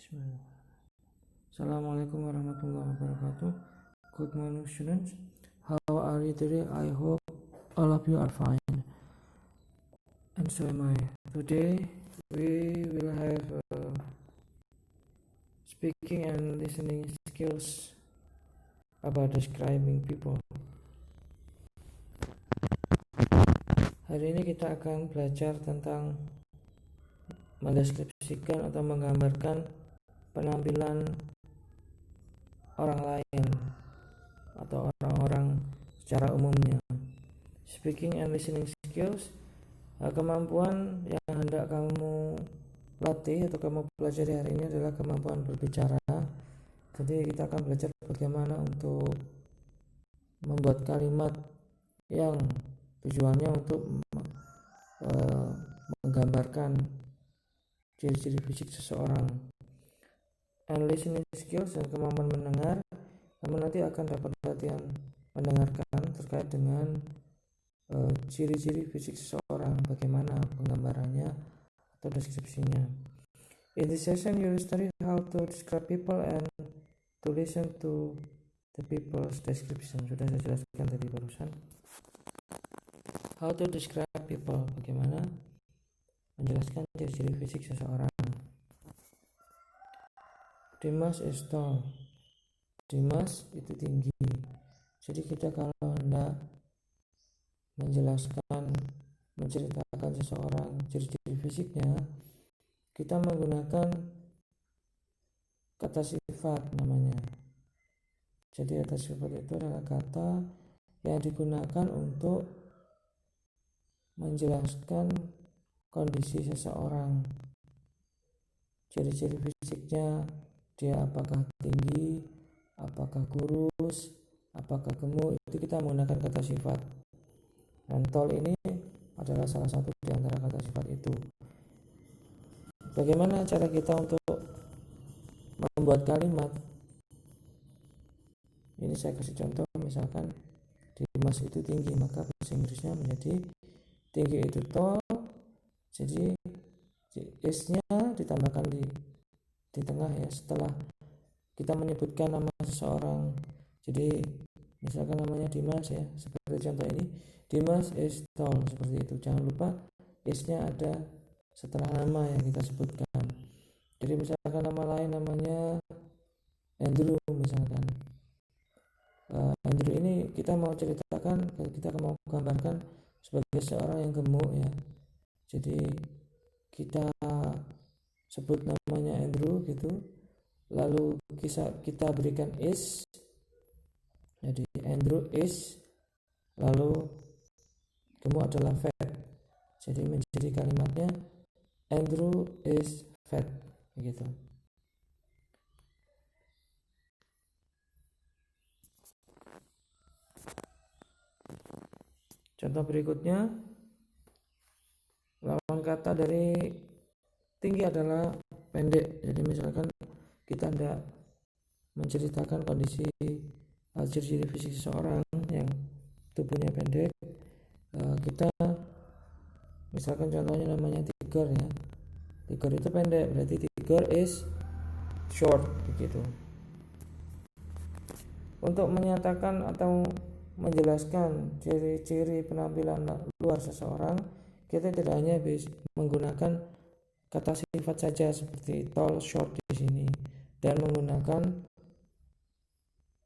Bismillah. Assalamualaikum warahmatullahi wabarakatuh. Good morning students. How are you today? I hope all of you are fine. And so am I. Today we will have speaking and listening skills about describing people. Hari ini kita akan belajar tentang mendeskripsikan atau menggambarkan penampilan orang lain atau orang-orang secara umumnya. Speaking and listening skills, kemampuan yang hendak kamu latih atau kamu pelajari hari ini adalah kemampuan berbicara. Jadi kita akan belajar bagaimana untuk membuat kalimat yang tujuannya untuk menggambarkan ciri-ciri fisik seseorang. And listening skills dan kemampuan mendengar, kamu nanti akan dapat latihan mendengarkan terkait dengan ciri-ciri fisik seseorang, bagaimana penggambarannya atau deskripsinya. In this session you will study how to describe people and to listen to the people's description. Sudah saya jelaskan tadi barusan. How to describe people, bagaimana menjelaskan ciri-ciri fisik seseorang. Dimas is tall. Dimas itu tinggi. Jadi kita kalau hendak menceritakan seseorang ciri-ciri fisiknya, kita menggunakan kata sifat namanya. Jadi kata sifat itu adalah kata yang digunakan untuk menjelaskan kondisi seseorang, ciri-ciri fisiknya, dia apakah tinggi, apakah kurus, apakah gemuk, itu kita menggunakan kata sifat. Dan tall ini adalah salah satu di antara kata sifat itu. Bagaimana cara kita untuk membuat kalimat? Ini saya kasih contoh, misalkan Dimas itu tinggi, maka bahasa Inggrisnya menjadi tinggi itu tall. Jadi is-nya ditambahkan di tengah ya, setelah kita menyebutkan nama seseorang. Jadi misalkan namanya Dimas ya, seperti contoh ini, Dimas is tall, seperti itu. Jangan lupa is-nya ada setelah nama yang kita sebutkan. Jadi misalkan nama lain namanya Andrew misalkan. Andrew ini kita mau ceritakan, kita mau gambarkan sebagai seorang yang gemuk ya. Jadi kita sebut namanya Andrew gitu, lalu kita berikan is, jadi Andrew is, lalu gemuk adalah fat, jadi menjadi kalimatnya Andrew is fat begitu. Contoh berikutnya, lawan kata dari tinggi adalah pendek. Jadi misalkan kita hendak menceritakan kondisi ciri-ciri fisik seseorang yang tubuhnya pendek, kita misalkan contohnya namanya Tiger ya. Tiger itu pendek, berarti Tiger is short begitu. Untuk menyatakan atau menjelaskan ciri-ciri penampilan luar seseorang, kita tidak hanya menggunakan kata sifat saja seperti tall, short di sini, dan menggunakan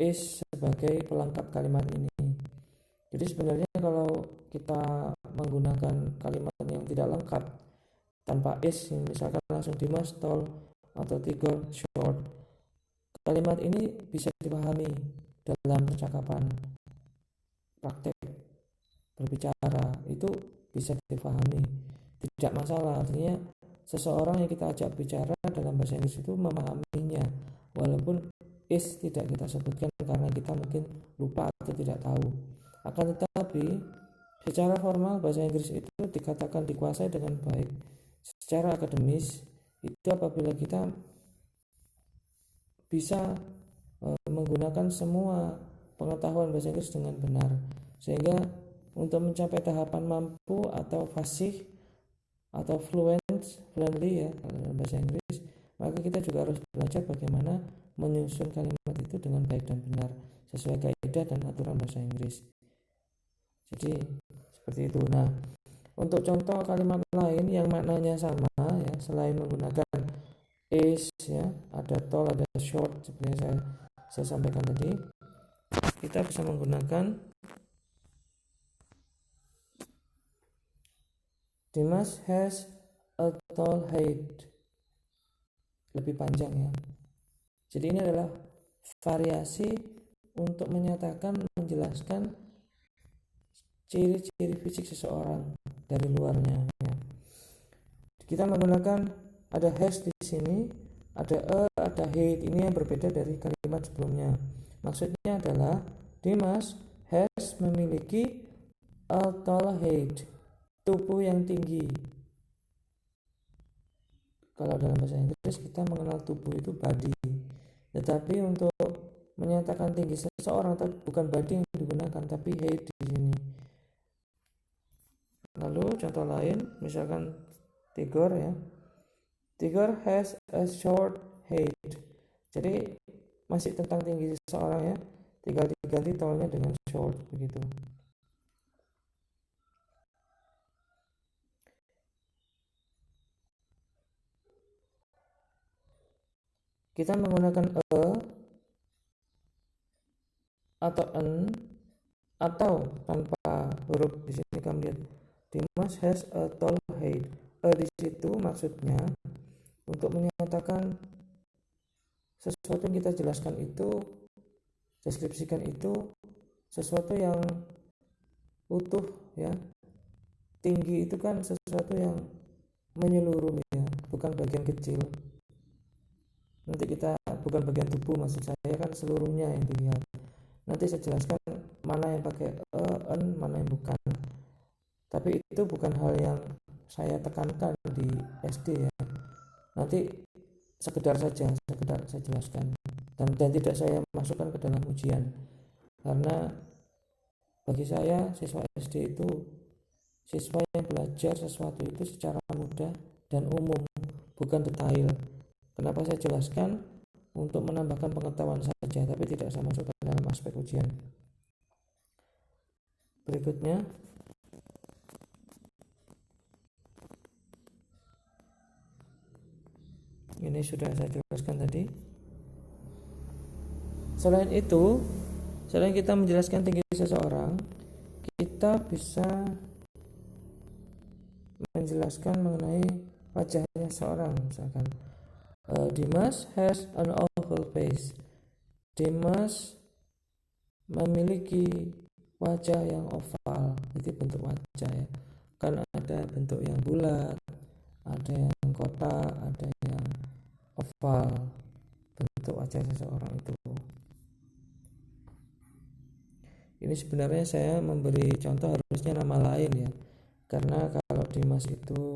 is sebagai pelengkap kalimat ini. Jadi sebenarnya kalau kita menggunakan kalimat yang tidak lengkap tanpa is, misalkan langsung Dimas tall atau Tiger short, kalimat ini bisa dipahami dalam percakapan, praktek berbicara itu bisa dipahami, tidak masalah. Artinya seseorang yang kita ajak bicara dalam bahasa Inggris itu memahaminya, walaupun is tidak kita sebutkan karena kita mungkin lupa atau tidak tahu. Akan tetapi secara formal bahasa Inggris itu dikatakan dikuasai dengan baik secara akademis itu apabila kita bisa menggunakan semua pengetahuan bahasa Inggris dengan benar, sehingga untuk mencapai tahapan mampu atau fasih atau fluently ya dalam bahasa Inggris, maka kita juga harus belajar bagaimana menyusun kalimat itu dengan baik dan benar sesuai kaidah dan aturan bahasa Inggris. Jadi seperti itu. Nah, untuk contoh kalimat lain yang maknanya sama ya, selain menggunakan is ya, ada tall, ada short seperti yang saya sampaikan tadi, kita bisa menggunakan Dimas has a tall height, lebih panjang ya. Jadi ini adalah variasi untuk menyatakan, menjelaskan ciri-ciri fisik seseorang dari luarnya ya. Kita menggunakan ada has di sini, ada ada height, ini yang berbeda dari kalimat sebelumnya. Maksudnya adalah Dimas has memiliki a tall height, tubuh yang tinggi. Kalau dalam bahasa Inggris kita mengenal tubuh itu body, tetapi untuk menyatakan tinggi seseorang bukan body yang digunakan, tapi height di sini. Lalu contoh lain, misalkan Tigor ya. Tigor has a short height. Jadi masih tentang tinggi seseorang ya, tinggal diganti tallnya dengan short begitu. Kita menggunakan a atau an atau tanpa huruf di sini. Kamu lihat Dimas has a tall height. Di situ maksudnya untuk menyatakan sesuatu yang kita jelaskan itu, deskripsikan itu sesuatu yang utuh ya. Tinggi itu kan sesuatu yang menyeluruh ya, bukan bagian kecil. Nanti kita bukan bagian tubuh, maksud saya kan seluruhnya yang dilihat. Nanti saya jelaskan mana yang pakai an, mana yang bukan. Tapi itu bukan hal yang saya tekankan di SD ya. Nanti sekedar saya jelaskan dan tidak saya masukkan ke dalam ujian. Karena bagi saya siswa SD itu siswa yang belajar sesuatu itu secara mudah dan umum, bukan detail. Kenapa saya jelaskan? Untuk menambahkan pengetahuan saja, tapi tidak saya masukkan dalam aspek ujian. Berikutnya, ini sudah saya jelaskan tadi. Selain itu, selain kita menjelaskan tinggi seseorang, kita bisa menjelaskan mengenai wajahnya seorang. Misalkan Dimas has an oval face. Dimas memiliki wajah yang oval. Itu bentuk wajah ya. Kan ada bentuk yang bulat, ada yang kotak, ada yang oval. Bentuk wajah seseorang itu. Ini sebenarnya saya memberi contoh harusnya nama lain ya. Karena kalau Dimas itu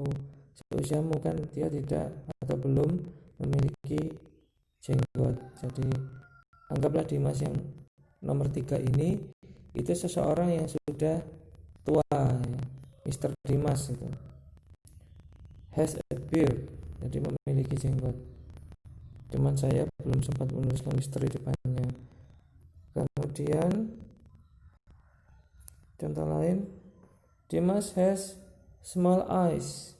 seusiamu kan dia tidak atau belum memiliki jenggot. Jadi anggaplah Dimas yang nomor 3 ini itu seseorang yang sudah tua ya. Mr. Dimas itu has a beard, jadi memiliki jenggot. Cuman saya belum sempat menuliskan Mr. di depannya. Kemudian contoh lain, Dimas has small eyes.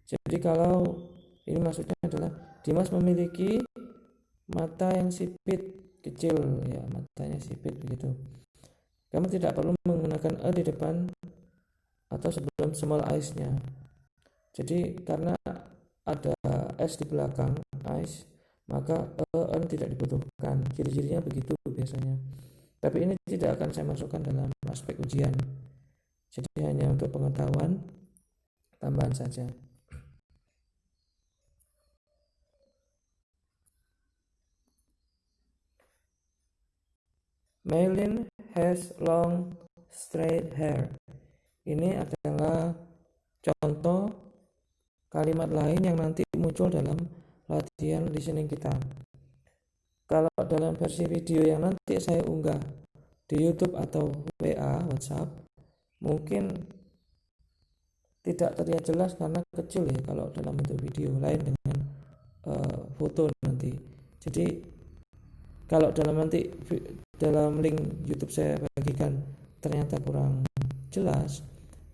Jadi kalau ini maksudnya adalah Dimas memiliki mata yang sipit, kecil ya, matanya sipit begitu. Kamu tidak perlu menggunakan a di depan atau sebelum small eyes-nya. Jadi karena ada s di belakang eyes, maka an tidak dibutuhkan. Ciri-cirinya begitu biasanya. Tapi ini tidak akan saya masukkan dalam aspek ujian. Jadi hanya untuk pengetahuan tambahan saja. Maylin has long straight hair. Ini adalah contoh kalimat lain yang nanti muncul dalam latihan listening kita. Kalau dalam versi video yang nanti saya unggah di YouTube atau WA, WhatsApp, mungkin tidak terlihat jelas karena kecil ya kalau dalam bentuk video, lain dengan foto nanti. Jadi kalau dalam link YouTube saya bagikan ternyata kurang jelas,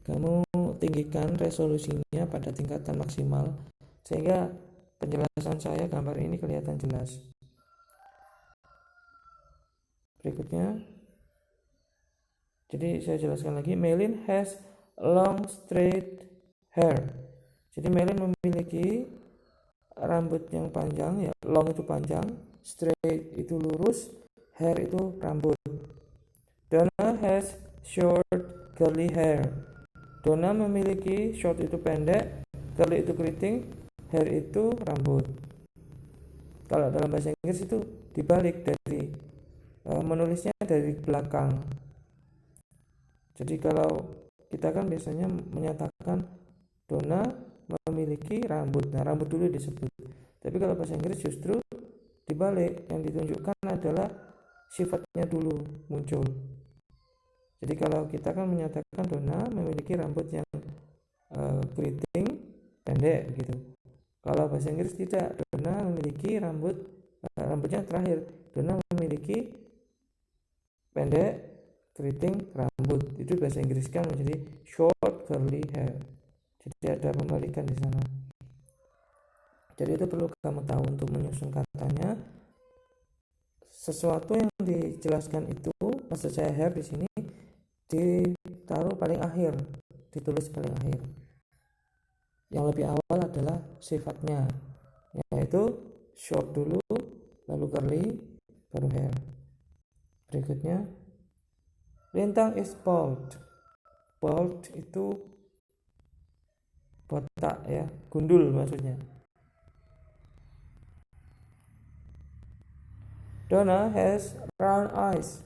kamu tinggikan resolusinya pada tingkatan maksimal sehingga penjelasan saya gambar ini kelihatan jelas. Berikutnya, jadi saya jelaskan lagi, Melin has long straight hair. Jadi Melin memiliki rambut yang panjang, ya, long itu panjang, straight itu lurus, hair itu rambut. Donna has short curly hair. Donna memiliki short itu pendek, curly itu keriting, hair itu rambut. Kalau dalam bahasa Inggris itu dibalik, dari menulisnya dari belakang. Jadi kalau kita kan biasanya menyatakan Donna memiliki rambut, nah rambut dulu disebut. Tapi kalau bahasa Inggris justru dibalik, yang ditunjukkan adalah sifatnya dulu muncul. Jadi kalau kita kan menyatakan Donna memiliki rambut yang keriting pendek gitu. Kalau bahasa Inggris tidak, Donna memiliki rambutnya terakhir. Donna memiliki pendek keriting rambut. Itu bahasa Inggris kan menjadi short curly hair. Jadi ada pembalikan di sana. Jadi itu perlu kamu tahu untuk menyusun katanya. Sesuatu yang dijelaskan itu, maksud saya hair di sini ditaruh paling akhir, ditulis paling akhir. Yang lebih awal adalah sifatnya, yaitu short dulu, lalu curly, baru hair. Berikutnya, Lintang is bald. Bald itu botak ya, gundul maksudnya. Donna has round eyes.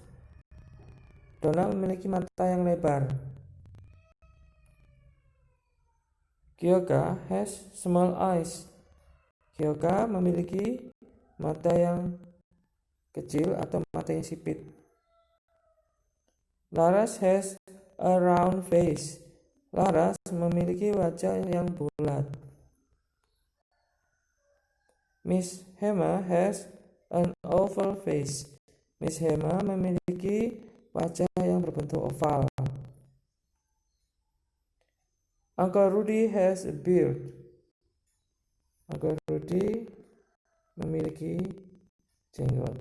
Donna memiliki mata yang lebar. Kyoka has small eyes. Kyoka memiliki mata yang kecil atau mata yang sipit. Laras has a round face. Laras memiliki wajah yang bulat. Miss Hema has an oval face. Miss Hema memiliki wajah yang berbentuk oval. Uncle Rudy has a beard. Uncle Rudy memiliki jenggot.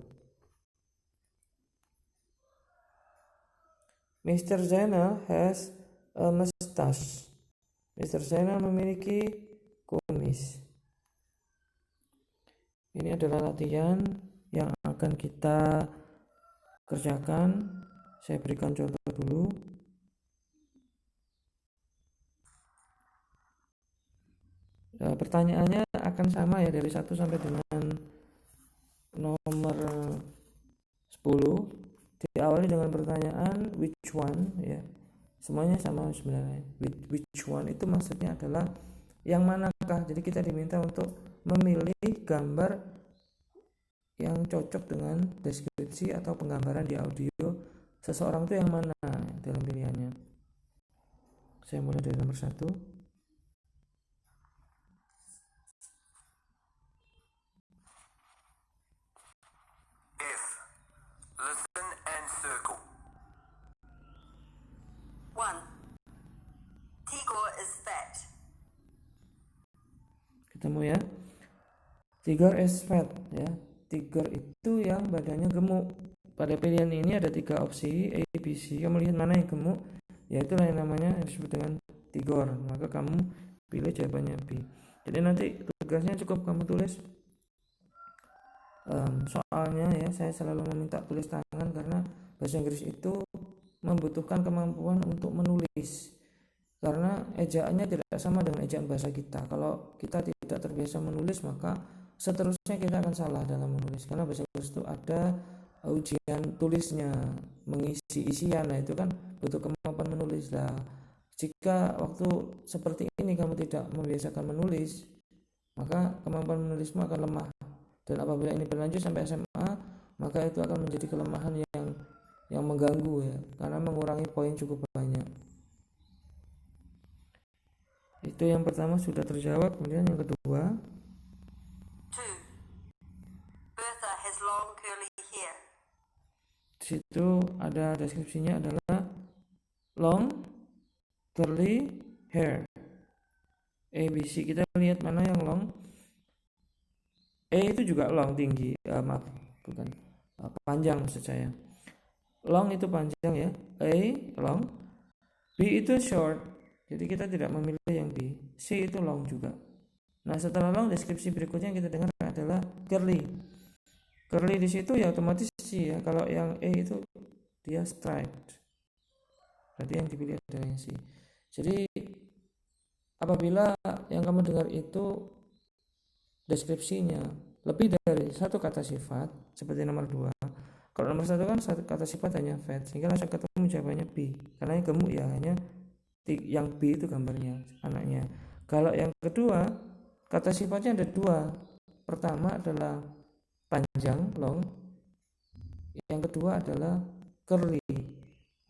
Mr. Zena has a mustache. Mr. Zena memiliki kumis. Ini adalah latihan yang akan kita kerjakan. Saya berikan contoh dulu. Pertanyaannya akan sama ya, dari 1 sampai dengan nomor 10. Diawali dengan pertanyaan which one ya. Semuanya sama sebenarnya. Which one itu maksudnya adalah yang manakah. Jadi kita diminta untuk memilih gambar yang cocok dengan deskripsi atau penggambaran di audio seseorang itu yang mana dalam pilihannya. Saya mulai dari nomor 1. F. Listen and circle. 1. Tigor is fat. Ketemu ya. Tigor is fat ya. Tigor itu yang badannya gemuk. Pada pilihan ini ada 3 opsi A, B, C. Kamu lihat mana yang gemuk, yaitu yang namanya yang disebut dengan Tigor. Maka kamu pilih jawabannya B. Jadi nanti tugasnya cukup kamu tulis soalnya ya. Saya selalu meminta tulis tangan karena bahasa Inggris itu membutuhkan kemampuan untuk menulis, karena ejaannya tidak sama dengan ejaan bahasa kita. Kalau kita tidak terbiasa menulis, maka seterusnya kita akan salah dalam menulis, karena bahasa Inggris itu ada ujian tulisnya, mengisi isian. Nah itu kan butuh kemampuan menulis lah. Jika waktu seperti ini kamu tidak membiasakan menulis, maka kemampuan menulismu akan lemah. Dan apabila ini berlanjut sampai SMA, maka itu akan menjadi kelemahan yang mengganggu ya, karena mengurangi poin cukup banyak. Itu yang pertama sudah terjawab. Kemudian yang kedua, 2. Martha has long curly hair. Di situ ada deskripsinya adalah long curly hair. A, B, C. Kita lihat mana yang long. A itu juga long, tinggi, panjang maksud saya. Long itu panjang ya, A long. B itu short, jadi kita tidak memilih yang B. C itu long juga. Nah, setelah long, deskripsi berikutnya yang kita dengar adalah curly. Curly di situ ya otomatis C ya. Kalau yang A itu dia striped, berarti yang dipilih adalah yang C. Jadi apabila yang kamu dengar itu deskripsinya lebih dari satu kata sifat seperti nomor 2, kalau nomor 1 kan satu kata sifat hanya fat, sehingga langsung ketemu jawabannya B, karena yang gemuk ya hanya yang B itu gambarnya anaknya. Kalau yang kedua kata sifatnya ada 2, pertama adalah panjang long, yang kedua adalah curly.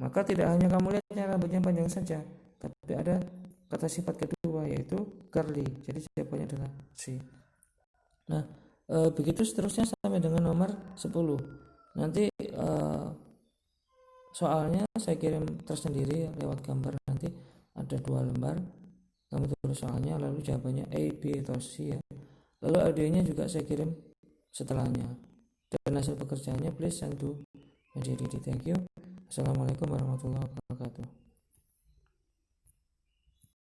Maka tidak hanya kamu lihat rambutnya panjang saja, tapi ada kata sifat kedua yaitu curly, jadi jawabannya adalah C. Nah, begitu seterusnya sampai dengan nomor 10. Nanti soalnya saya kirim tersendiri lewat gambar, nanti ada 2 lembar. Kamu tulis soalnya, lalu jawabannya A, B, atau C ya. Lalu audionya juga saya kirim setelahnya. Dan hasil pekerjaannya please send to Media Didi. Thank you. Assalamualaikum warahmatullahi wabarakatuh.